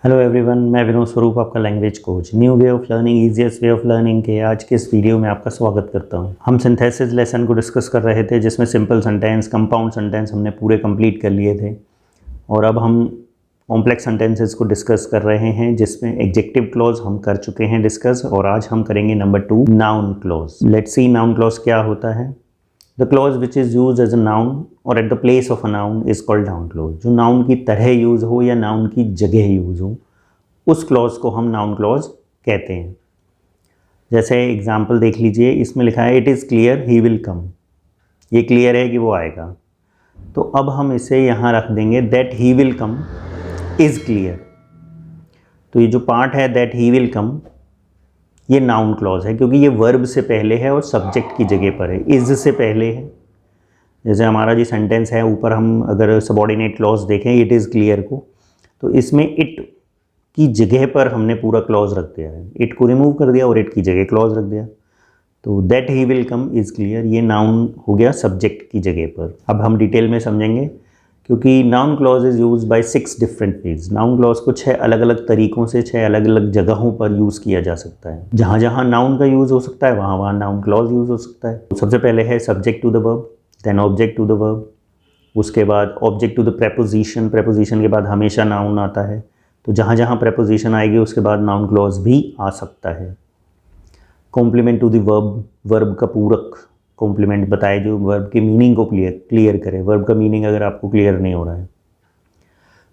Hello everyone, मैं विनोद स्वरूप, आपका language coach. New way of learning, easiest way of learning के आज के इस वीडियो में आपका स्वागत करता हूं। हम सिंथेसिस लेसन को डिस्कस कर रहे थे, जिसमें सिंपल सेंटेंस, कंपाउंड सेंटेंस हमने पूरे कंप्लीट कर लिए थे। और अब हम कॉम्प्लेक्स सेंटेंसेस को डिस्कस कर रहे हैं, जिसमें एडजेक्टिव क्लॉज हम कर चुके हैं डिस्कस, और आज हम करेंगे number 2, noun clause. Let's see noun clause क्या होता है। The clause which is use as a noun और at the place of a noun is called noun clause. जो नाउन की तरह यूज़ हो या नाउन की जगह यूज़ हो, उस क्लॉज को हम नाउन क्लॉज कहते हैं। जैसे एग्जाम्पल देख लीजिए, इसमें लिखा है it is clear he will come. ये क्लियर है कि वो आएगा, तो अब हम इसे यहाँ रख देंगे that he will come is clear. तो ये जो पार्ट है दैट ही विल कम, ये नाउन क्लॉज है, क्योंकि ये वर्ब से पहले है और सब्जेक्ट की जगह पर है, इज़ से पहले है। जैसे हमारा जो सेंटेंस है, ऊपर हम अगर सबॉर्डिनेट क्लॉज देखें इट इज़ क्लियर को, तो इसमें इट की जगह पर हमने पूरा क्लॉज रख दिया है। इट को रिमूव कर दिया और इट की जगह क्लॉज रख दिया। तो that he will come is clear, ये नाउन हो गया सब्जेक्ट की जगह पर। अब हम डिटेल में समझेंगे, क्योंकि noun clause is use by 6 different ways. Noun clause को 6 अलग अलग तरीक़ों से, 6 अलग अलग जगहों पर यूज़ किया जा सकता है। जहाँ जहाँ नाउन का यूज़ हो सकता है, वहाँ वहाँ नाउन क्लॉज यूज़ हो सकता है। तो सबसे पहले है subject to the verb, then object to the verb, उसके बाद object to the preposition. Preposition के बाद हमेशा नाउन आता है, तो जहाँ जहाँ प्रेपोजिशन आएगी उसके बाद नाउन क्लॉज भी आ सकता है। Complement to the verb, verb का पूरक। कॉम्प्लीमेंट बताए जो वर्ब के मीनिंग को क्लियर करे। वर्ब का मीनिंग अगर आपको क्लियर नहीं हो रहा है।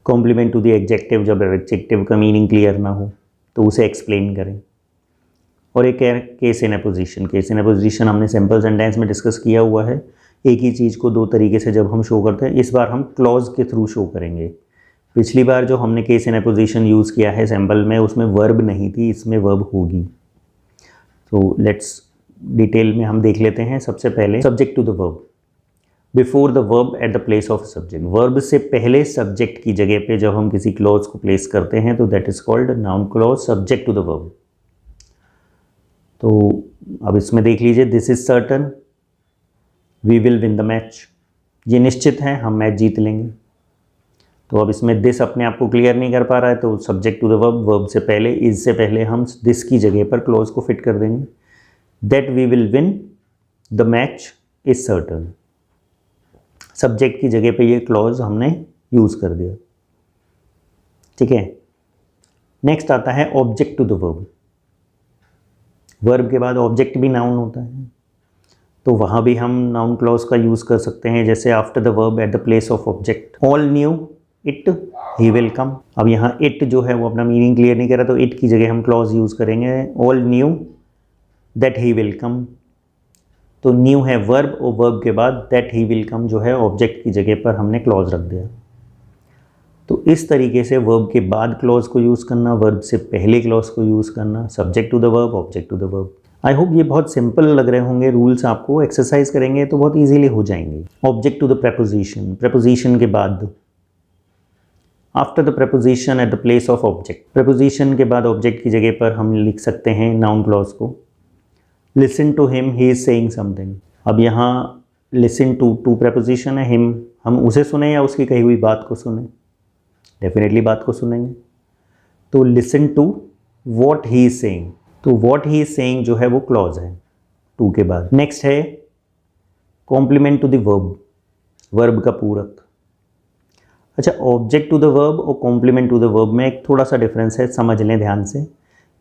कॉम्प्लीमेंट टू द एडजेक्टिव, जब एडजेक्टिव का मीनिंग क्लियर ना हो तो उसे एक्सप्लेन करें। और एक है case in opposition. Case in opposition हमने सिंपल सेंटेंस में डिस्कस किया हुआ है। एक ही चीज़ को 2 तरीके से जब हम शो करते हैं, इस बार हम क्लॉज के थ्रू शो करेंगे। पिछली बार जो हमने केस इन अपोजिशन यूज़ किया है सैम्पल में, उसमें वर्ब नहीं थी, इसमें वर्ब होगी। तो लेट्स डिटेल में हम देख लेते हैं। सबसे पहले subject to the verb, before the verb at the place of subject. Verb से पहले सब्जेक्ट की जगह पे जब हम किसी क्लॉज को प्लेस करते हैं तो that is called noun clause subject to the verb. तो अब इसमें देख लीजिए, this is certain, we will win the match. ये निश्चित है, हम मैच जीत लेंगे। तो अब इसमें दिस अपने आप को क्लियर नहीं कर पा रहा है, तो subject to the verb, verb से पहले, इज से पहले हम दिस की जगह पर क्लॉज को फिट कर देंगे। That we will win the match is certain. Subject की जगह पे ये क्लॉज हमने यूज़ कर दिया। ठीक है। नेक्स्ट आता है object to the verb. Verb के बाद ऑब्जेक्ट भी नाउन होता है, तो वहाँ भी हम नाउन क्लॉज का यूज़ कर सकते हैं। जैसे after the verb at the place of object, all knew it he will come. अब यहाँ इट जो है वो अपना मीनिंग क्लियर नहीं कर रहा, तो इट की जगह हम क्लॉज यूज़ करेंगे, all knew that he will come. तो न्यू है वर्ब, और वर्ब के बाद दैट ही विल कम जो है ऑब्जेक्ट की जगह पर हमने क्लॉज रख दिया। तो इस तरीके से वर्ब के बाद क्लॉज को यूज़ करना, वर्ब से पहले क्लॉज को यूज़ करना, subject to the verb, object to the verb. I hope ये बहुत सिंपल लग रहे होंगे रूल्स आपको। एक्सरसाइज करेंगे तो बहुत इजीली हो जाएंगे। Object to the preposition, preposition के बाद, after the preposition at the place of object. Preposition के बाद ऑब्जेक्ट की जगह पर हम लिख सकते हैं नाउन क्लॉज को। Listen to him he is saying something. अब यहाँ लिसन टू प्रेपोजिशन है, हिम हम उसे सुने या उसकी कही हुई बात को सुने? डेफिनेटली बात को सुनेंगे। तो listen to what he is saying, तो वॉट ही इज सेइंग जो है वो क्लॉज है टू के बाद। नेक्स्ट है complement to the verb, verb का पूरक। अच्छा, ऑब्जेक्ट टू द वर्ब और कॉम्प्लीमेंट टू द वर्ब में एक थोड़ा सा डिफरेंस है, समझ लें ध्यान से।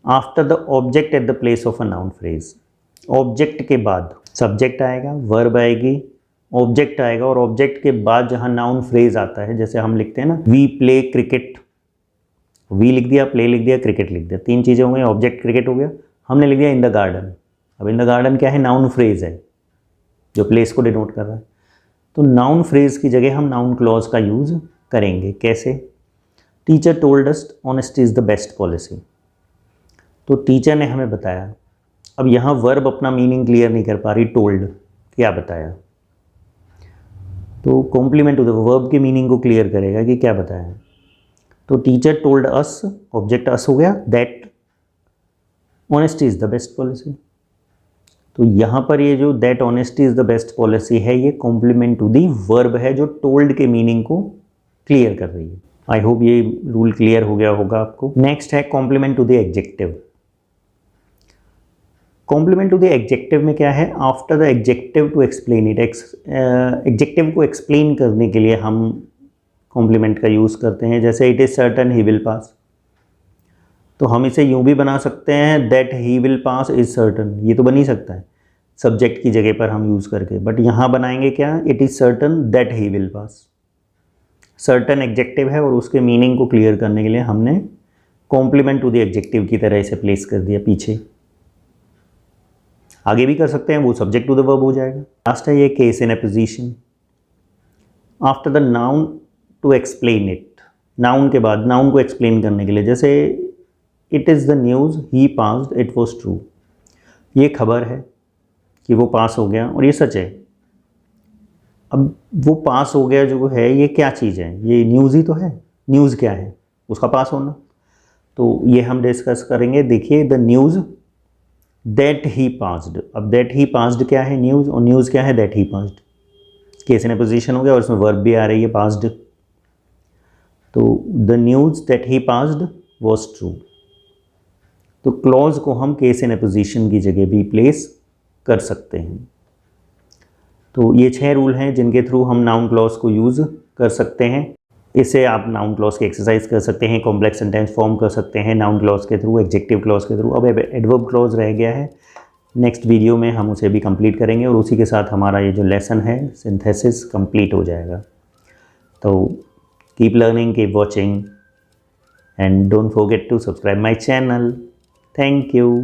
After the object at the place of a noun phrase, object के बाद सब्जेक्ट आएगा, वर्ब आएगी, ऑब्जेक्ट आएगा, और ऑब्जेक्ट के बाद जहाँ नाउन फ्रेज आता है, जैसे हम लिखते हैं ना, वी प्ले क्रिकेट, वी लिख दिया, प्ले लिख दिया, क्रिकेट लिख दिया, 3 चीज़ें हो गई। ऑब्जेक्ट क्रिकेट हो गया, हमने लिख दिया इन द गार्डन। अब इन द गार्डन क्या है? नाउन फ्रेज है जो प्लेस को डिनोट कर रहा है। तो नाउन फ्रेज की जगह हम नाउन क्लॉज का यूज़ करेंगे। कैसे? Teacher told us honesty is the best policy. तो टीचर ने हमें बताया। अब यहाँ वर्ब अपना मीनिंग क्लियर नहीं कर पा रही, टोल्ड क्या बताया, तो कॉम्प्लीमेंट टू द वर्ब के मीनिंग को क्लियर करेगा कि क्या बताया। तो टीचर टोल्ड अस, ऑब्जेक्ट अस हो गया, that honesty is the best policy. तो यहाँ पर ये जो that honesty is the best policy है, ये कॉम्प्लीमेंट टू दी वर्ब है जो टोल्ड के मीनिंग को क्लियर कर रही है। आई होप ये रूल क्लियर हो गया होगा आपको। नेक्स्ट है complement to the adjective. Complement to the adjective में क्या है, after the adjective to explain it, adjective को एक्सप्लेन करने के लिए हम कॉम्प्लीमेंट का यूज़ करते हैं। जैसे it is certain he will pass, तो हम इसे यूँ भी बना सकते हैं that he will pass is certain, ये तो बन ही सकता है सब्जेक्ट की जगह पर हम यूज़ करके, बट यहाँ बनाएंगे क्या, it is certain that he will pass. Certain adjective है और उसके मीनिंग को क्लियर करने के लिए हमने कॉम्प्लीमेंट टू द एडजेक्टिव की तरह इसे प्लेस कर दिया पीछे। आगे भी कर सकते हैं, वो सब्जेक्ट टू द वर्ब हो जाएगा। लास्ट है ये case in apposition. After the noun to explain it, noun के बाद नाउन को एक्सप्लेन करने के लिए, जैसे it is the news he passed it was true, ये खबर है कि वो पास हो गया और ये सच है। अब वो पास हो गया जो है ये क्या चीज़ है, ये न्यूज़ ही तो है। न्यूज़ क्या है, उसका पास होना, तो ये हम डिस्कस करेंगे। देखिए the news that he passed, अब दैट ही पास्ड क्या है, न्यूज़, और न्यूज़ क्या है, that he passed. Case in position हो गया और इसमें वर्ब भी आ रही है पास्ड, तो the news that he passed was true. तो क्लॉज को हम केस इन पोजीशन की जगह भी प्लेस कर सकते हैं। तो ये 6 रूल हैं जिनके थ्रू हम नाउन क्लॉज को यूज़ कर सकते हैं। इससे आप नाउन क्लॉज की एक्सरसाइज कर सकते हैं, कॉम्प्लेक्स सेंटेंस फॉर्म कर सकते हैं नाउन क्लॉज के थ्रू, एडजेक्टिव क्लॉज के थ्रू। अब एडवर्ब क्लॉज रह गया है, नेक्स्ट वीडियो में हम उसे भी कंप्लीट करेंगे और उसी के साथ हमारा ये जो लेसन है सिंथेसिस कंप्लीट हो जाएगा। तो keep learning, keep watching and don't forget to subscribe my channel. Thank you.